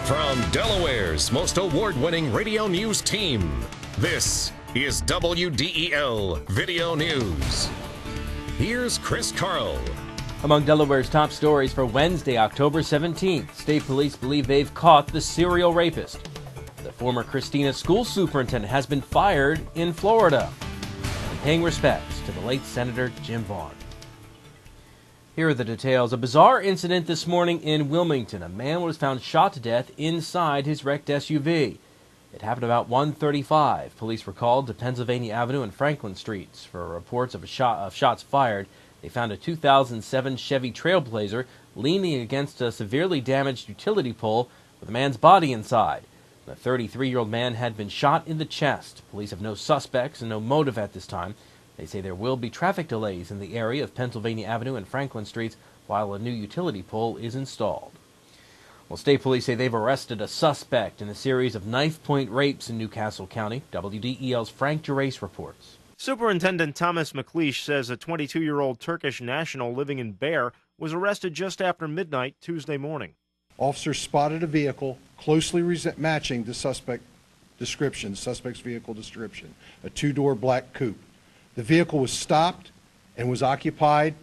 From Delaware's most award-winning radio news team, this is WDEL Video News. Here's Chris Carl. Among Delaware's top stories for Wednesday, October 17th, state police believe they've caught the serial rapist. The former Christina school superintendent has been fired in Florida. And paying respects to the late Senator Jim Vaughn. Here are the details. A bizarre incident this morning in Wilmington. A man was found shot to death inside his wrecked SUV. It happened about 1:35. Police were called to Pennsylvania Avenue and Franklin Streets for reports of shots fired. They found a 2007 Chevy Trailblazer leaning against a severely damaged utility pole with a man's body inside. The 33-year-old man had been shot in the chest. Police have no suspects and no motive at this time. They say there will be traffic delays in the area of Pennsylvania Avenue and Franklin Streets while a new utility pole is installed. Well, state police say they've arrested a suspect in a series of knife-point rapes in Newcastle County. WDEL's Frank Gerace reports. Superintendent Thomas McLeish says a 22-year-old Turkish national living in Bexar was arrested just after midnight Tuesday morning. Officers spotted a vehicle closely matching the suspect's vehicle description, a two-door black coupe. The vehicle was stopped and was occupied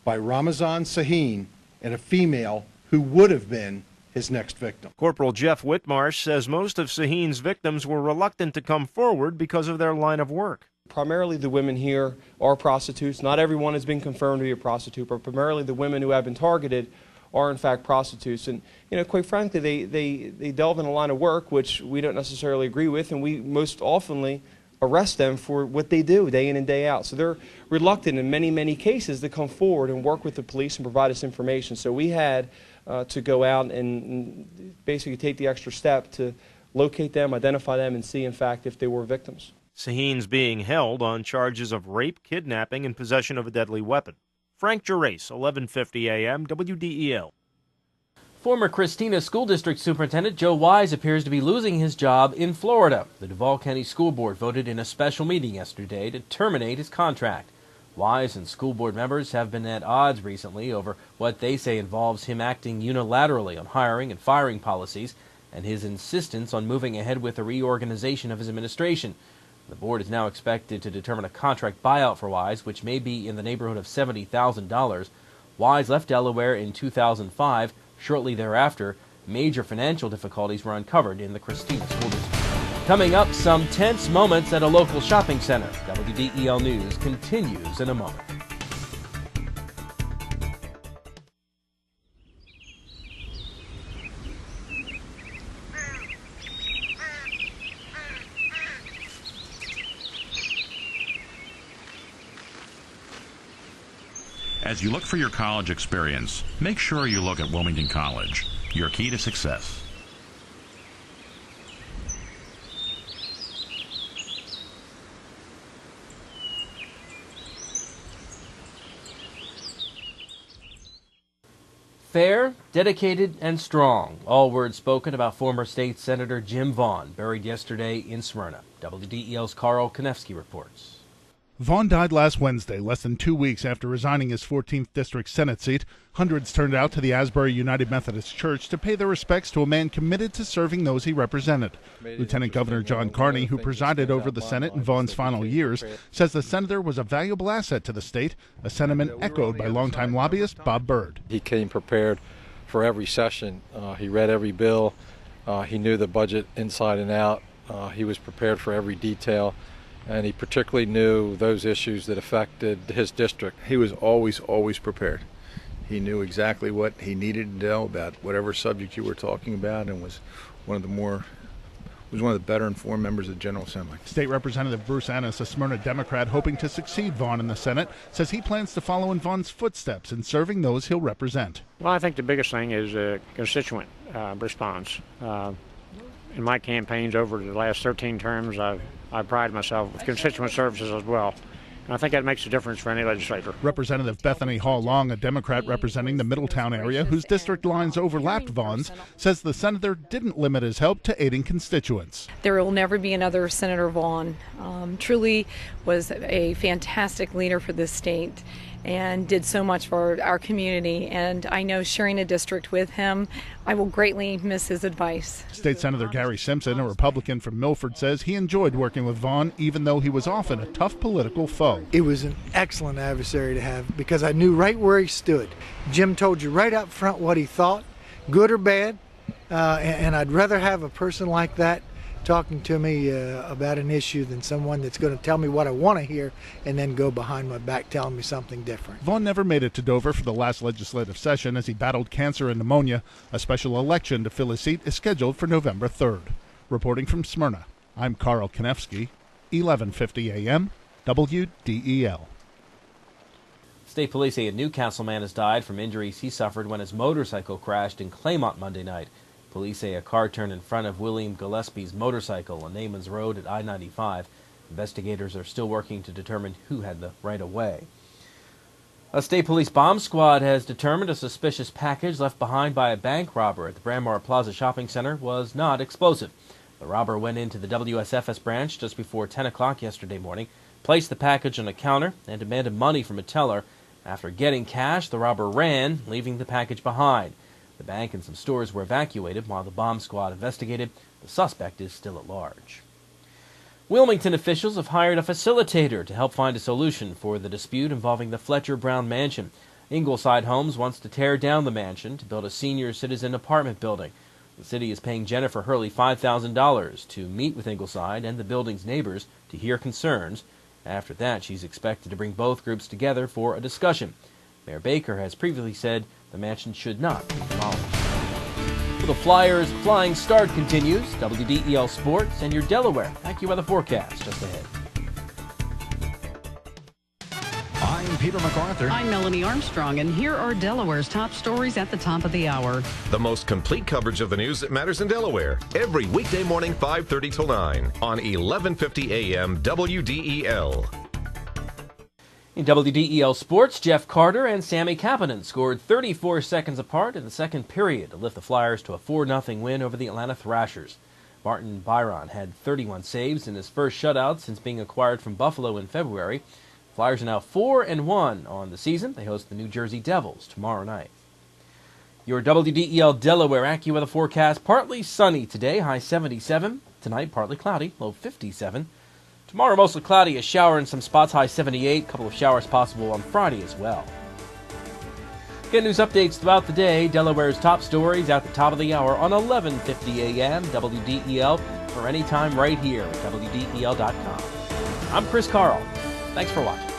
by Ramazan Sahin and a female who would have been his next victim. Corporal Jeff Whitmarsh says most of Sahin's victims were reluctant to come forward because of their line of work. Primarily the women here are prostitutes. Not everyone has been confirmed to be a prostitute, but primarily the women who have been targeted are in fact prostitutes. And quite frankly, they delve in a line of work which we don't necessarily agree with, and we most oftenly arrest them for what they do day in and day out. So they're reluctant in many cases to come forward and work with the police and provide us information. So we had to go out and basically take the extra step to locate them, identify them, and see in fact if they were victims. Sahin's being held on charges of rape, kidnapping, and possession of a deadly weapon. Frank Gerace, 1150 AM, WDEL. Former Christina School District Superintendent Joe Wise appears to be losing his job in Florida. The Duval County School Board voted in a special meeting yesterday to terminate his contract. Wise and school board members have been at odds recently over what they say involves him acting unilaterally on hiring and firing policies and his insistence on moving ahead with a reorganization of his administration. The board is now expected to determine a contract buyout for Wise, which may be in the neighborhood of $70,000. Wise left Delaware in 2005. Shortly thereafter, major financial difficulties were uncovered in the Christina School District. Coming up, some tense moments at a local shopping center. WDEL News continues in a moment. As you look for your college experience, make sure you look at Wilmington College, your key to success. Fair, dedicated, and strong. All words spoken about former state Senator Jim Vaughn, buried yesterday in Smyrna. WDEL's Carl Konevsky reports. Vaughn died last Wednesday, less than 2 weeks after resigning his 14th District Senate seat. Hundreds turned out to the Asbury United Methodist Church to pay their respects to a man committed to serving those he represented. Lieutenant Governor John Carney, who presided over the Senate in Vaughn's final years, says the senator was a valuable asset to the state, a sentiment echoed by longtime lobbyist Bob Byrd. He came prepared for every session. He read every bill. He knew the budget inside and out. He was prepared for every detail. And he particularly knew those issues that affected his district. He was always prepared. He knew exactly what he needed to know about whatever subject you were talking about, and was one of the better informed members of the General Assembly. State Representative Bruce Annis, a Smyrna Democrat hoping to succeed Vaughn in the Senate, says he plans to follow in Vaughn's footsteps in serving those he'll represent. Well, I think the biggest thing is constituent response. In my campaigns over the last 13 terms, I pride myself with constituent services as well. And I think that makes a difference for any legislator. Representative Bethany Hall Long, a Democrat representing the Middletown area whose district lines overlapped Vaughn's, says the senator didn't limit his help to aiding constituents. There will never be another Senator Vaughn. Truly was a fantastic leader for this state. and did so much for our community. And I know sharing a district with him, I will greatly miss his advice. State Senator Gary Simpson, a Republican from Milford, says he enjoyed working with Vaughn, even though he was often a tough political foe. It was an excellent adversary to have because I knew right where he stood. Jim told you right up front what he thought, good or bad, and I'd rather have a person like that talking to me about an issue than someone that's going to tell me what I want to hear and then go behind my back telling me something different. Vaughn never made it to Dover for the last legislative session as he battled cancer and pneumonia. A special election to fill his seat is scheduled for November 3rd. Reporting from Smyrna, I'm Carl Konevsky, 1150 AM, WDEL. State police say a Newcastle man has died from injuries he suffered when his motorcycle crashed in Claymont Monday night. Police say a car turned in front of William Gillespie's motorcycle on Naaman's Road at I-95. Investigators are still working to determine who had the right-of-way. A state police bomb squad has determined a suspicious package left behind by a bank robber at the Brandmar Plaza Shopping Center was not explosive. The robber went into the WSFS branch just before 10 o'clock yesterday morning, placed the package on a counter, and demanded money from a teller. After getting cash, the robber ran, leaving the package behind. The bank and some stores were evacuated while the bomb squad investigated. The suspect is still at large. Wilmington officials have hired a facilitator to help find a solution for the dispute involving the Fletcher Brown mansion. Ingleside Homes wants to tear down the mansion to build a senior citizen apartment building. The city is paying Jennifer Hurley $5,000 to meet with Ingleside and the building's neighbors to hear concerns. After that, she's expected to bring both groups together for a discussion. Mayor Baker has previously said the mansion should not be demolished. Well, the Flyers' flying start continues. WDEL Sports and your Delaware AccuWeather forecast just ahead. I'm Peter MacArthur. I'm Melanie Armstrong, and here are Delaware's top stories at the top of the hour. The most complete coverage of the news that matters in Delaware. Every weekday morning, 5:30 till 9 on 1150 AM WDEL. In WDEL Sports, Jeff Carter and Sammy Kapanen scored 34 seconds apart in the second period to lift the Flyers to a 4-0 win over the Atlanta Thrashers. Martin Byron had 31 saves in his first shutout since being acquired from Buffalo in February. Flyers are now 4-1 on the season. They host the New Jersey Devils tomorrow night. Your WDEL Delaware AccuWeather forecast: partly sunny today, high 77. Tonight, partly cloudy, low 57. Tomorrow, mostly cloudy, a shower in some spots, high 78. A couple of showers possible on Friday as well. Get news updates throughout the day. Delaware's top stories at the top of the hour on 1150 AM WDEL, or anytime right here at WDEL.com. I'm Chris Carl. Thanks for watching.